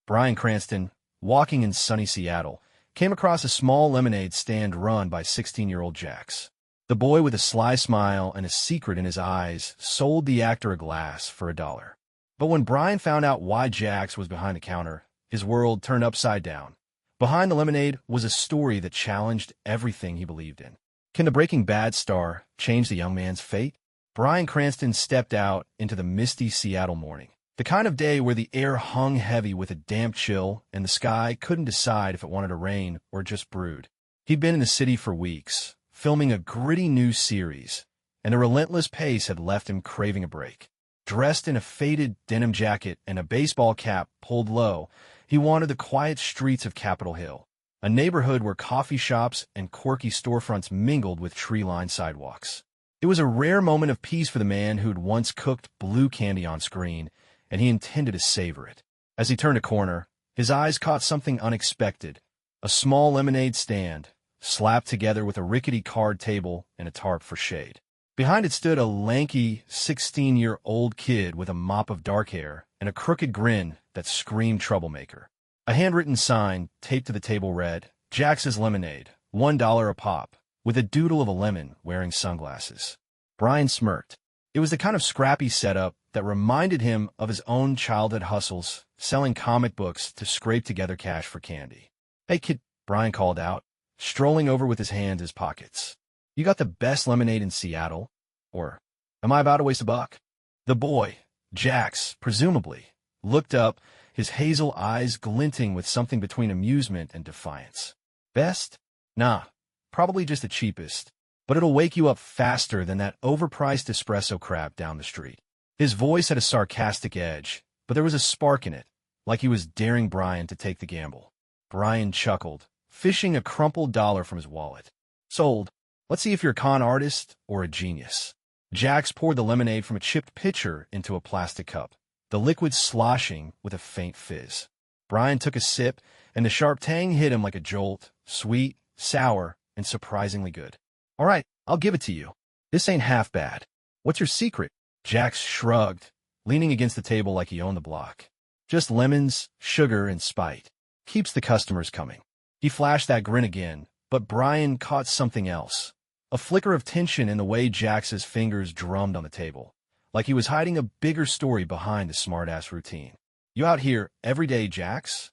Bryan Cranston, walking in sunny Seattle, came across a small lemonade stand run by 16-year-old Jax. The boy with a sly smile and a secret in his eyes sold the actor a glass for $1. But when Bryan found out why Jax was behind the counter, his world turned upside down. Behind the lemonade was a story that challenged everything he believed in. Can the Breaking Bad star change the young man's fate? Bryan Cranston stepped out into the misty Seattle morning, the kind of day where the air hung heavy with a damp chill and the sky couldn't decide if it wanted to rain or just brood. He'd been in the city for weeks, filming a gritty new series, and the relentless pace had left him craving a break. Dressed in a faded denim jacket and a baseball cap pulled low, he wandered the quiet streets of Capitol Hill, a neighborhood where coffee shops and quirky storefronts mingled with tree-lined sidewalks. It was a rare moment of peace for the man who'd once cooked blue candy on screen, and he intended to savor it. As he turned a corner, his eyes caught something unexpected: a small lemonade stand, slapped together with a rickety card table and a tarp for shade. Behind it stood a lanky, 16-year-old kid with a mop of dark hair and a crooked grin that screamed troublemaker. A handwritten sign taped to the table read, "Jax's Lemonade, $1 a pop," with a doodle of a lemon wearing sunglasses. Bryan smirked. It was the kind of scrappy setup that reminded him of his own childhood hustles, selling comic books to scrape together cash for candy. "Hey, kid," Bryan called out, strolling over with his hands in his pockets. "You got the best lemonade in Seattle? Or am I about to waste $1?" The boy, Jax, presumably, looked up, his hazel eyes glinting with something between amusement and defiance. "Best? Nah. Probably just the cheapest, but it'll wake you up faster than that overpriced espresso crap down the street." His voice had a sarcastic edge, but there was a spark in it, like he was daring Bryan to take the gamble. Bryan chuckled, fishing a crumpled dollar from his wallet. "Sold. Let's see if you're a con artist or a genius." Jax poured the lemonade from a chipped pitcher into a plastic cup, the liquid sloshing with a faint fizz. Bryan took a sip, and the sharp tang hit him like a jolt, sweet, sour, and surprisingly good. "All right, I'll give it to you. This ain't half bad. What's your secret?" Jax shrugged, leaning against the table like he owned the block. "Just lemons, sugar, and spite. Keeps the customers coming." He flashed that grin again, but Bryan caught something else. A flicker of tension in the way Jax's fingers drummed on the table, like he was hiding a bigger story behind the smart-ass routine. "You out here every day, Jax?"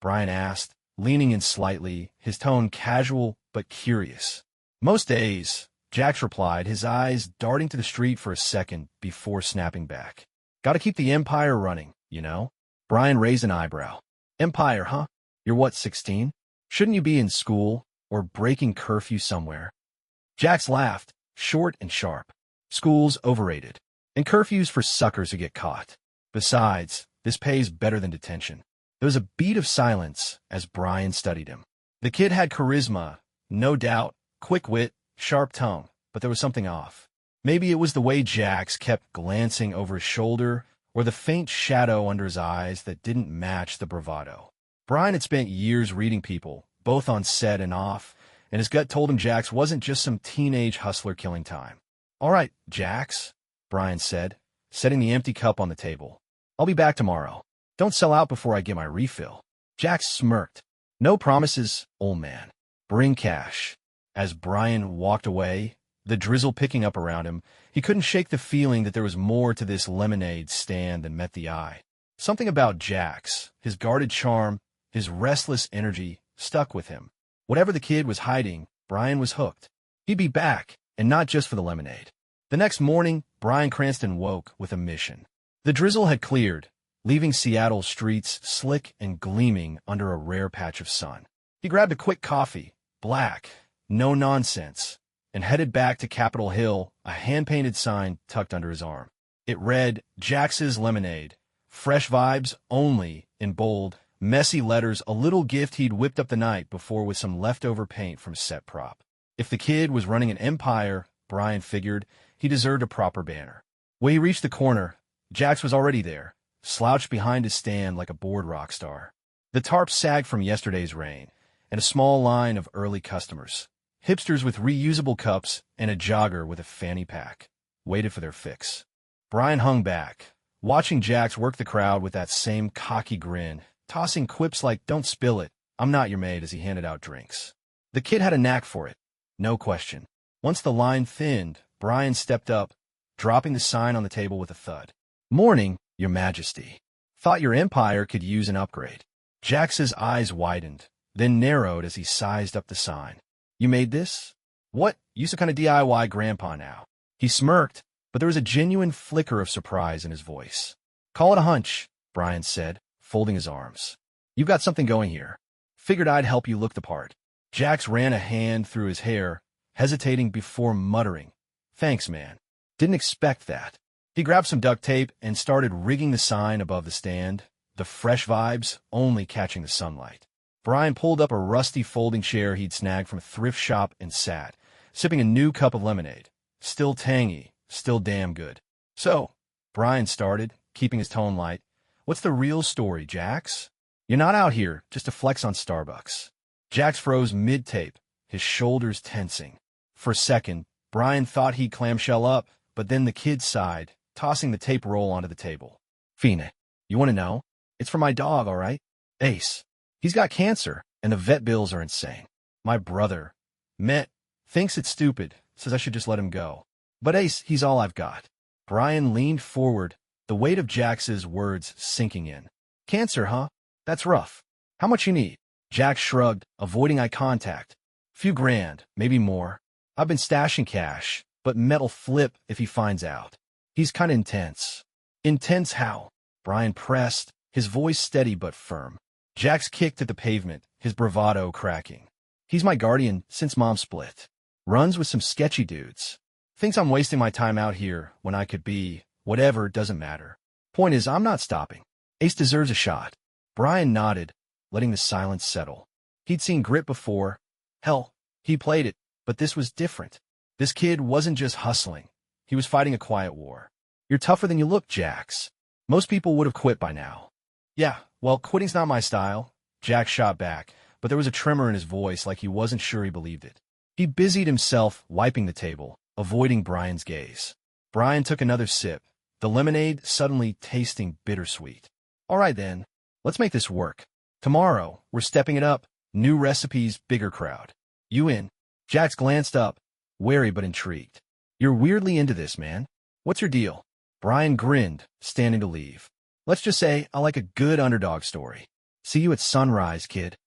Bryan asked, leaning in slightly, his tone casual but curious. "Most days," Jax replied, his eyes darting to the street for a second before snapping back. "Gotta keep the empire running, you know?" Bryan raised an eyebrow. "Empire, huh? You're what, 16? Shouldn't you be in school or breaking curfew somewhere?" Jax laughed, short and sharp. "School's overrated, and curfew's for suckers who get caught. Besides, this pays better than detention." There was a beat of silence as Bryan studied him. The kid had charisma, no doubt, quick wit, sharp tongue, but there was something off. Maybe it was the way Jax kept glancing over his shoulder, or the faint shadow under his eyes that didn't match the bravado. Bryan had spent years reading people, both on set and off, and his gut told him Jax wasn't just some teenage hustler killing time. "All right, Jax," Bryan said, setting the empty cup on the table. "I'll be back tomorrow. Don't sell out before I get my refill." Jax smirked. "No promises, old man. Bring cash." As Bryan walked away, the drizzle picking up around him, he couldn't shake the feeling that there was more to this lemonade stand than met the eye. Something about Jax, his guarded charm, his restless energy, stuck with him. Whatever the kid was hiding, Bryan was hooked. He'd be back, and not just for the lemonade. The next morning, Bryan Cranston woke with a mission. The drizzle had cleared, leaving Seattle's streets slick and gleaming under a rare patch of sun. He grabbed a quick coffee, black, no nonsense, and headed back to Capitol Hill, a hand-painted sign tucked under his arm. It read, "Jax's Lemonade, fresh vibes only," in bold, messy letters, a little gift he'd whipped up the night before with some leftover paint from a set prop. If the kid was running an empire, Bryan figured, he deserved a proper banner. When he reached the corner, Jax was already there, slouched behind his stand like a bored rock star. The tarp sagged from yesterday's rain, and a small line of early customers, hipsters with reusable cups and a jogger with a fanny pack, waited for their fix. Bryan hung back, watching Jax work the crowd with that same cocky grin, tossing quips like, "Don't spill it, I'm not your maid," as he handed out drinks. The kid had a knack for it, no question. Once the line thinned, Bryan stepped up, dropping the sign on the table with a thud. "Morning, Your Majesty. Thought your empire could use an upgrade." Jax's eyes widened, then narrowed as he sized up the sign. "You made this? What? You some kind of DIY grandpa now?" He smirked, but there was a genuine flicker of surprise in his voice. "Call it a hunch," Bryan said, folding his arms. "You've got something going here. Figured I'd help you look the part." Jax ran a hand through his hair, hesitating before muttering, "Thanks, man. Didn't expect that." He grabbed some duct tape and started rigging the sign above the stand, the fresh vibes only catching the sunlight. Bryan pulled up a rusty folding chair he'd snagged from a thrift shop and sat, sipping a new cup of lemonade. Still tangy, still damn good. "So," Bryan started, keeping his tone light, "what's the real story, Jax? You're not out here just to flex on Starbucks." Jax froze mid-tape, his shoulders tensing. For a second, Bryan thought he'd clamshell up, but then the kid sighed, tossing the tape roll onto the table. "Fina, you want to know? It's for my dog, all right? Ace. He's got cancer, and the vet bills are insane. My brother, Met, thinks it's stupid, says I should just let him go. But Ace, he's all I've got." Bryan leaned forward, the weight of Jax's words sinking in. "Cancer, huh? That's rough. How much you need?" Jax shrugged, avoiding eye contact. "Few grand, maybe more. I've been stashing cash, but Met'll flip if he finds out. He's kinda intense." "Intense how?" Bryan pressed, his voice steady but firm. Jax kicked at the pavement, his bravado cracking. "He's my guardian since Mom split. Runs with some sketchy dudes. Thinks I'm wasting my time out here when I could be, whatever, doesn't matter. Point is, I'm not stopping. Ace deserves a shot." Bryan nodded, letting the silence settle. He'd seen grit before. Hell, he played it, but this was different. This kid wasn't just hustling. He was fighting a quiet war. "You're tougher than you look, Jax. Most people would have quit by now." "Yeah, well, quitting's not my style," Jax shot back, but there was a tremor in his voice like he wasn't sure he believed it. He busied himself wiping the table, avoiding Bryan's gaze. Bryan took another sip, the lemonade suddenly tasting bittersweet. "All right then, let's make this work. Tomorrow, we're stepping it up. New recipes, bigger crowd. You in?" Jax glanced up, wary but intrigued. "You're weirdly into this, man. What's your deal?" Bryan grinned, standing to leave. "Let's just say I like a good underdog story. See you at sunrise, kid."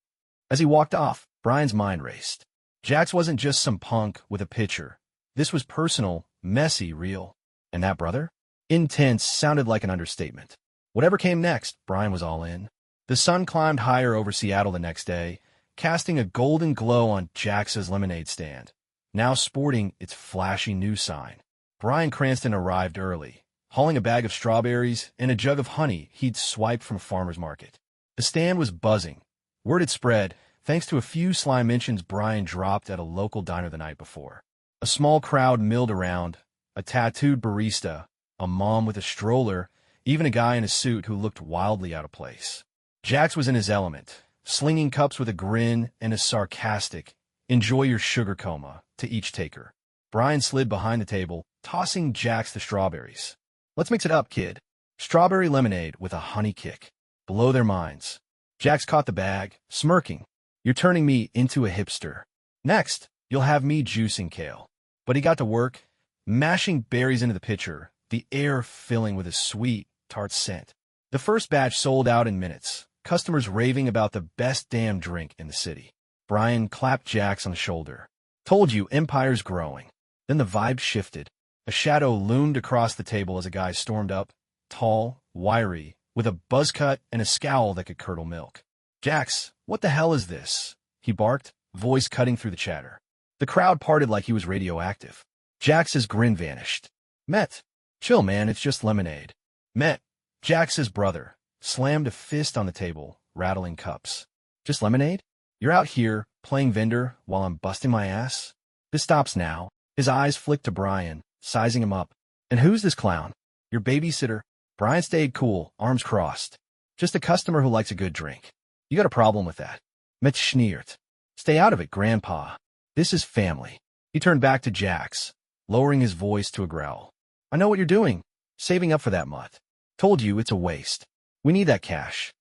As he walked off, Bryan's mind raced. Jax wasn't just some punk with a pitcher. This was personal, messy, real. And that brother? Intense sounded like an understatement. Whatever came next, Bryan was all in. The sun climbed higher over Seattle the next day, casting a golden glow on Jax's lemonade stand, now sporting its flashy new sign. Bryan Cranston arrived early, hauling a bag of strawberries and a jug of honey he'd swiped from a farmer's market. The stand was buzzing. Word had spread, thanks to a few sly mentions Bryan dropped at a local diner the night before. A small crowd milled around, a tattooed barista, a mom with a stroller, even a guy in a suit who looked wildly out of place. Jax was in his element, slinging cups with a grin and a sarcastic, "Enjoy your sugar coma," to each taker. Bryan slid behind the table, tossing Jax the strawberries. "Let's mix it up, kid. Strawberry lemonade with a honey kick. Blow their minds." Jax caught the bag, smirking. "You're turning me into a hipster. Next, you'll have me juicing kale." But he got to work, mashing berries into the pitcher, the air filling with a sweet, tart scent. The first batch sold out in minutes, customers raving about the best damn drink in the city. Bryan clapped Jax on the shoulder. "Told you, empire's growing." Then the vibe shifted. A shadow loomed across the table as a guy stormed up, tall, wiry, with a buzz cut and a scowl that could curdle milk. "Jax, what the hell is this?" he barked, voice cutting through the chatter. The crowd parted like he was radioactive. Jax's grin vanished. "Met, chill, man, it's just lemonade." Met, Jax's brother, slammed a fist on the table, rattling cups. "Just lemonade? You're out here, playing vendor, while I'm busting my ass? This stops now." His eyes flicked to Bryan, sizing him up. "And who's this clown? Your babysitter?" Bryan stayed cool, arms crossed. "Just a customer who likes a good drink." "You got a problem with that?" Met sneered. "Stay out of it, Grandpa. This is family." He turned back to Jax, lowering his voice to a growl. "I know what you're doing, saving up for that mutt. Told you it's a waste. We need that cash."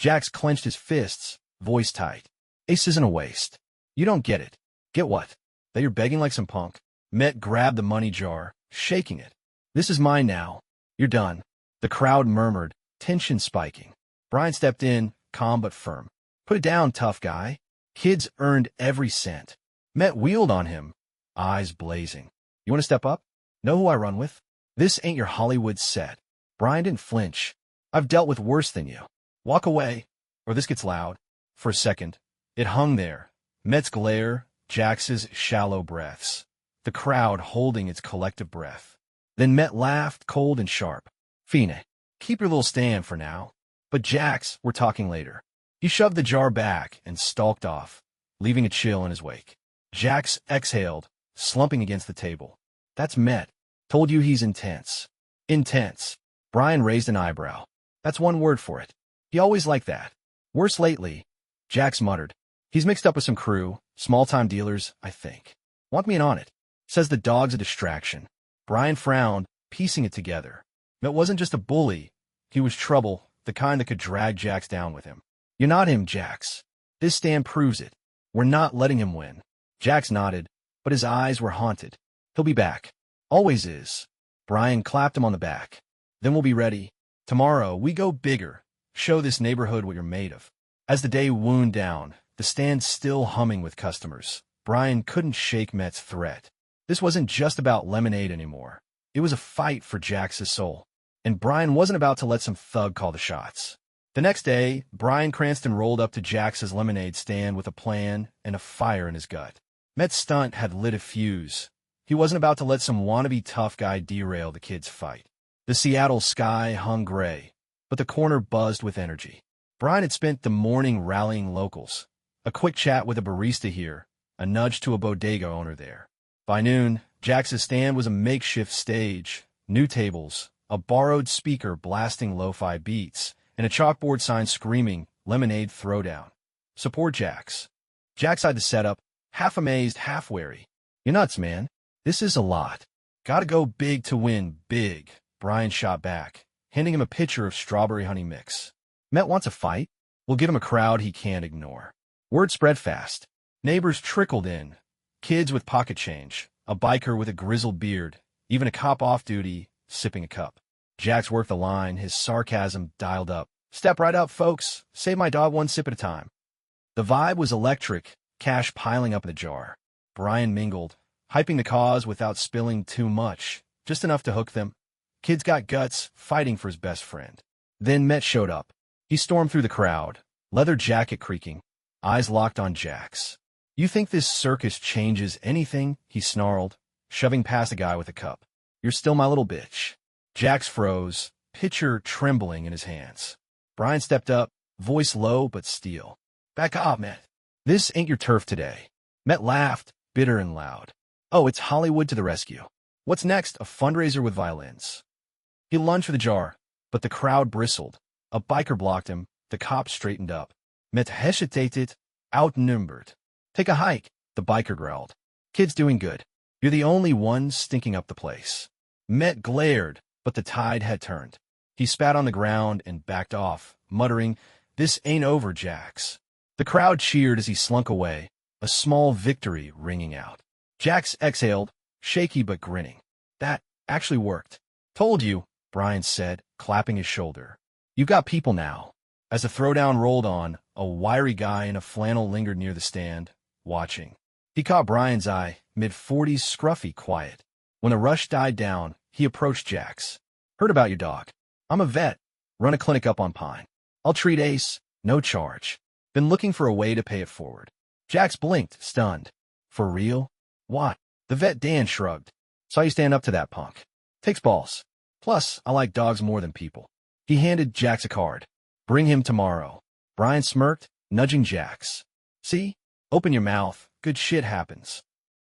Jax clenched his fists, voice tight. Ace isn't a waste. You don't get it. Get what? That you're begging like some punk? Met grabbed the money jar, shaking it. This is mine now. You're done. The crowd murmured, tension spiking. Bryan stepped in, calm but firm. Put it down, tough guy. Kids earned every cent. Met wheeled on him, eyes blazing. You want to step up? Know who I run with? This ain't your Hollywood set. Bryan didn't flinch. I've dealt with worse than you. Walk away, or this gets loud. For a second, it hung there. Met's glare, Jax's shallow breaths. The crowd holding its collective breath. Then Met laughed, cold and sharp. Fine, keep your little stand for now. But Jax, we're talking later. He shoved the jar back and stalked off, leaving a chill in his wake. Jax exhaled, slumping against the table. That's Met. Told you he's intense. Intense. Bryan raised an eyebrow. That's one word for it. He always liked that. Worse lately, Jax muttered. He's mixed up with some crew, small-time dealers, I think. Want me in on it? Says the dog's a distraction. Bryan frowned, piecing it together. Met wasn't just a bully. He was trouble, the kind that could drag Jax down with him. You're not him, Jax. This stand proves it. We're not letting him win. Jax nodded, but his eyes were haunted. He'll be back. Always is. Bryan clapped him on the back. Then we'll be ready. Tomorrow, we go bigger. Show this neighborhood what you're made of. As the day wound down, the stand still humming with customers, Bryan couldn't shake Met's threat. This wasn't just about lemonade anymore. It was a fight for Jax's soul. And Bryan wasn't about to let some thug call the shots. The next day, Bryan Cranston rolled up to Jax's lemonade stand with a plan and a fire in his gut. Met's stunt had lit a fuse. He wasn't about to let some wannabe tough guy derail the kid's fight. The Seattle sky hung gray, but the corner buzzed with energy. Bryan had spent the morning rallying locals. A quick chat with a barista here, a nudge to a bodega owner there. By noon, Jax's stand was a makeshift stage, new tables, a borrowed speaker blasting lo-fi beats, and a chalkboard sign screaming, Lemonade Throwdown. Support Jax. Jax eyed the setup, half amazed, half wary. You're nuts, man. This is a lot. Gotta go big to win big. Bryan shot back, handing him a pitcher of strawberry honey mix. Met wants a fight? We'll give him a crowd he can't ignore. Word spread fast. Neighbors trickled in. Kids with pocket change, a biker with a grizzled beard, even a cop off duty, sipping a cup. Jax worked the line, his sarcasm dialed up. Step right up, folks. Save my dog one sip at a time. The vibe was electric, cash piling up in the jar. Bryan mingled, hyping the cause without spilling too much, just enough to hook them. Kid's got guts, fighting for his best friend. Then Met showed up. He stormed through the crowd, leather jacket creaking, eyes locked on Jax. You think this circus changes anything? He snarled, shoving past a guy with a cup. You're still my little bitch. Jax froze, pitcher trembling in his hands. Bryan stepped up, voice low but steel. Back off, Met. This ain't your turf today. Met laughed, bitter and loud. Oh, it's Hollywood to the rescue. What's next? A fundraiser with violins. He lunged for the jar, but the crowd bristled. A biker blocked him. The cop straightened up. Met hesitated, outnumbered. Take a hike, the biker growled. Kid's doing good. You're the only one stinking up the place. Met glared, but the tide had turned. He spat on the ground and backed off, muttering, This ain't over, Jax. The crowd cheered as he slunk away, a small victory ringing out. Jax exhaled, shaky but grinning. That actually worked. Told you, Bryan said, clapping his shoulder. You've got people now. As the throwdown rolled on, a wiry guy in a flannel lingered near the stand, watching. He caught Bryan's eye, mid-40s, scruffy, quiet. When the rush died down, he approached Jax. Heard about your dog. I'm a vet. Run a clinic up on Pine. I'll treat Ace. No charge. Been looking for a way to pay it forward. Jax blinked, stunned. For real? What? The vet Dan shrugged. Saw you stand up to that punk. Takes balls. Plus, I like dogs more than people. He handed Jax a card. Bring him tomorrow. Bryan smirked, nudging Jax. See? Open your mouth. Good shit happens.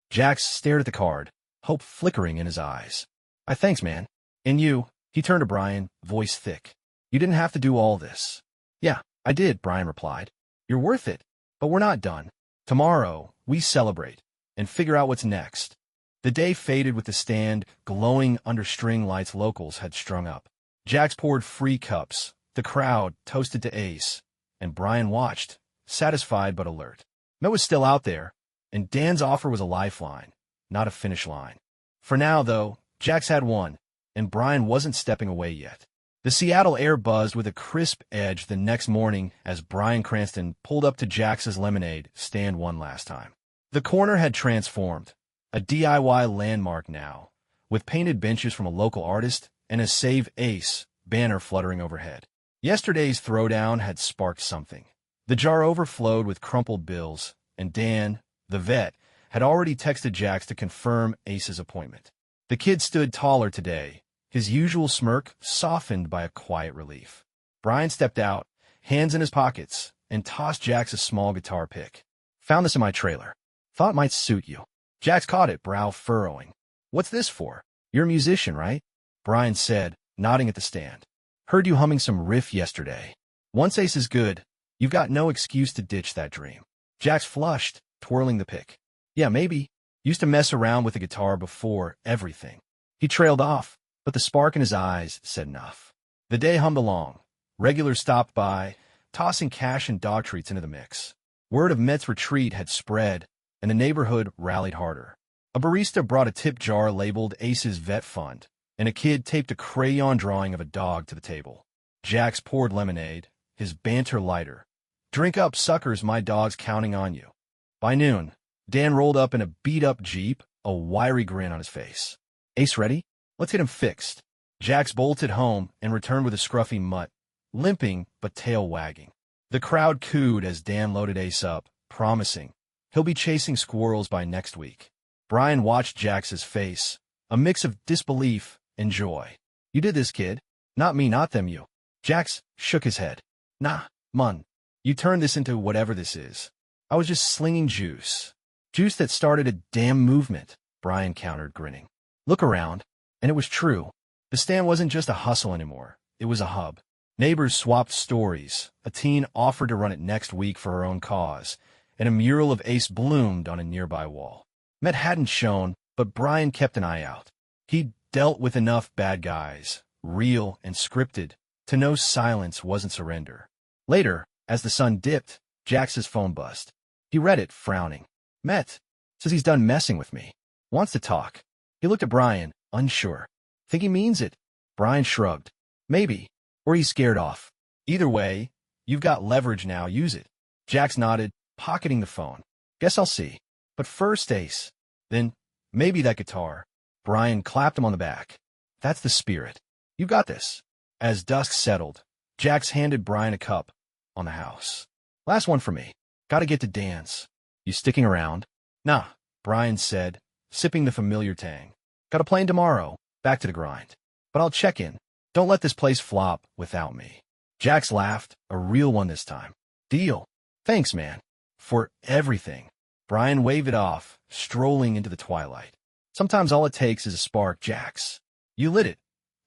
Jax stared at the card, hope flickering in his eyes. Thanks, man. And you, he turned to Bryan, voice thick. You didn't have to do all this. Yeah, I did, Bryan replied. You're worth it. But we're not done. Tomorrow, we celebrate and figure out what's next. The day faded with the stand glowing under string lights locals had strung up. Jax poured free cups. The crowd toasted to Ace. and Bryan watched, satisfied but alert. Met was still out there, and Dan's offer was a lifeline, not a finish line. For now, though, Jax had won, and Bryan wasn't stepping away yet. The Seattle air buzzed with a crisp edge the next morning as Bryan Cranston pulled up to Jax's lemonade stand one last time. The corner had transformed, a DIY landmark now, with painted benches from a local artist and a Save Ace banner fluttering overhead. Yesterday's throwdown had sparked something. The jar overflowed with crumpled bills, and Dan, the vet, had already texted Jax to confirm Ace's appointment. The kid stood taller today, his usual smirk softened by a quiet relief. Bryan stepped out, hands in his pockets, and tossed Jax a small guitar pick. "Found this in my trailer. Thought it might suit you." Jax caught it, brow furrowing. "What's this for? You're a musician, right?" Bryan said, nodding at the stand. "Heard you humming some riff yesterday. Once Ace is good, you've got no excuse to ditch that dream." Jax flushed, twirling the pick. "Yeah, maybe. Used to mess around with the guitar before everything." He trailed off, but the spark in his eyes said enough. The day hummed along. Regulars stopped by, tossing cash and dog treats into the mix. Word of Met's retreat had spread, and the neighborhood rallied harder. A barista brought a tip jar labeled Ace's Vet Fund, and a kid taped a crayon drawing of a dog to the table. Jax poured lemonade, his banter lighter. "Drink up, suckers, my dog's counting on you." By noon, Dan rolled up in a beat-up Jeep, a wiry grin on his face. "Ace ready? Let's get him fixed." Jax bolted home and returned with a scruffy mutt, limping but tail wagging. The crowd cooed as Dan loaded Ace up, promising, "He'll be chasing squirrels by next week." Bryan watched Jax's face, a mix of disbelief and joy. "You did this, kid. Not me, not them, you." Jax shook his head. "Nah, mun. You turned this into whatever this is. I was just slinging juice. Juice that started a damn movement," Bryan countered, grinning. "Look around." And it was true. The stand wasn't just a hustle anymore. It was a hub. Neighbors swapped stories. A teen offered to run it next week for her own cause, and a mural of Ace bloomed on a nearby wall. Met hadn't shown, but Bryan kept an eye out. He'd dealt with enough bad guys, real and scripted, to know silence wasn't surrender. Later, as the sun dipped, Jax's phone buzzed. He read it, frowning. "Met. Says he's done messing with me. Wants to talk." He looked at Bryan, unsure. "Think he means it?" Bryan shrugged. "Maybe. Or he's scared off. Either way, you've got leverage now, use it." Jax nodded, pocketing the phone. "Guess I'll see. But first, Ace. Then, maybe that guitar." Bryan clapped him on the back. "That's the spirit. You got this." As dusk settled, Jax handed Bryan a cup on the house. "Last one for me. Gotta get to Dan's. You sticking around?" "Nah," Bryan said, sipping the familiar tang. "Got a plane tomorrow, back to the grind. But I'll check in. Don't let this place flop without me." Jax laughed, a real one this time. "Deal. Thanks, man. For everything." Bryan waved it off, strolling into the twilight. "Sometimes all it takes is a spark, Jax. You lit it.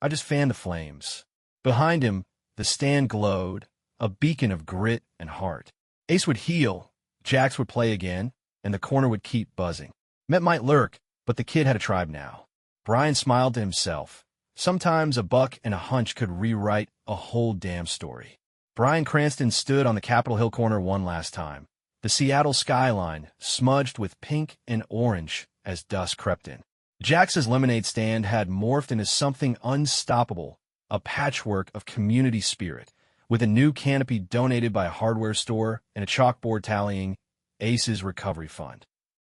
I just fanned the flames." Behind him, the stand glowed, a beacon of grit and heart. Ace would heal, Jax would play again, and the corner would keep buzzing. Met might lurk, but the kid had a tribe now. Bryan smiled to himself. Sometimes a buck and a hunch could rewrite a whole damn story. Bryan Cranston stood on the Capitol Hill corner one last time, the Seattle skyline smudged with pink and orange as dusk crept in. Jax's lemonade stand had morphed into something unstoppable, a patchwork of community spirit, with a new canopy donated by a hardware store and a chalkboard tallying Ace's recovery fund.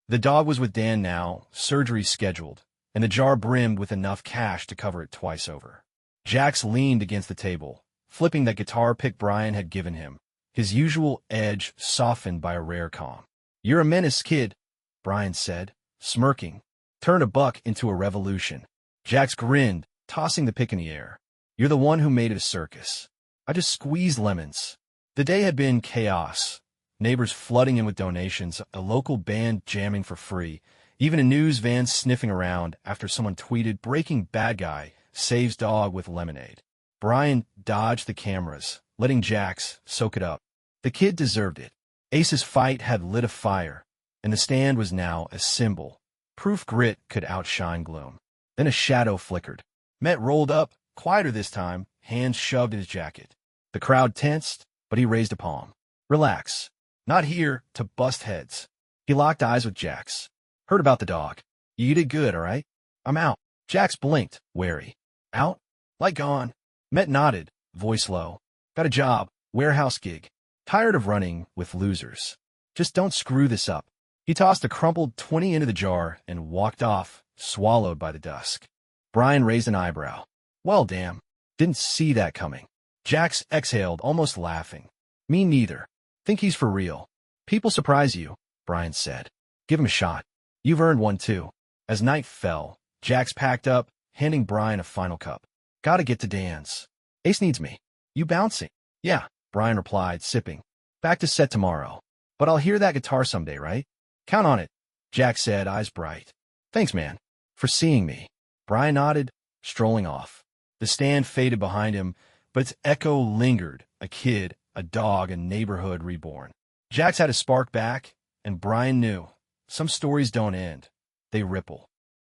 The dog was with Dan now, surgery scheduled, and the jar brimmed with enough cash to cover it twice over. Jax leaned against the table, flipping that guitar pick Bryan had given him, his usual edge softened by a rare calm. "You're a menace, kid," Bryan said, smirking. "Turn a buck into a revolution." Jax grinned, tossing the pick in the air. "You're the one who made it a circus. I just squeezed lemons." The day had been chaos. Neighbors flooding in with donations, a local band jamming for free, even a news van sniffing around after someone tweeted, "Breaking bad guy saves dog with lemonade." Bryan dodged the cameras, letting Jax soak it up. The kid deserved it. Ace's fight had lit a fire, and the stand was now a symbol. Proof grit could outshine gloom. Then a shadow flickered. Met rolled up, quieter this time, hands shoved in his jacket. The crowd tensed, but he raised a palm. Relax. Not here to bust heads. He locked eyes with Jax. Heard about the dog. You did good, all right? I'm out. Jax blinked, wary. Out? Like gone. Met nodded, voice low. Got a job, warehouse gig. Tired of running with losers. Just don't screw this up. He tossed a crumpled 20 into the jar and walked off, swallowed by the dusk. Bryan raised an eyebrow. Well, damn. Didn't see that coming. Jax exhaled, almost laughing. Me neither. Think he's for real. People surprise you, Bryan said. Give him a shot. You've earned one too. As night fell, Jax packed up, handing Bryan a final cup. Gotta get to Dan's. Ace needs me. You bouncing? Yeah, Bryan replied, sipping. Back to set tomorrow. But I'll hear that guitar someday, right? Count on it, Jax said, eyes bright. Thanks, man. For seeing me. Bryan nodded, strolling off. The stand faded behind him, but its echo lingered, a kid, a dog, a neighborhood reborn. Jax had a spark back, and Bryan knew. Some stories don't end. They ripple.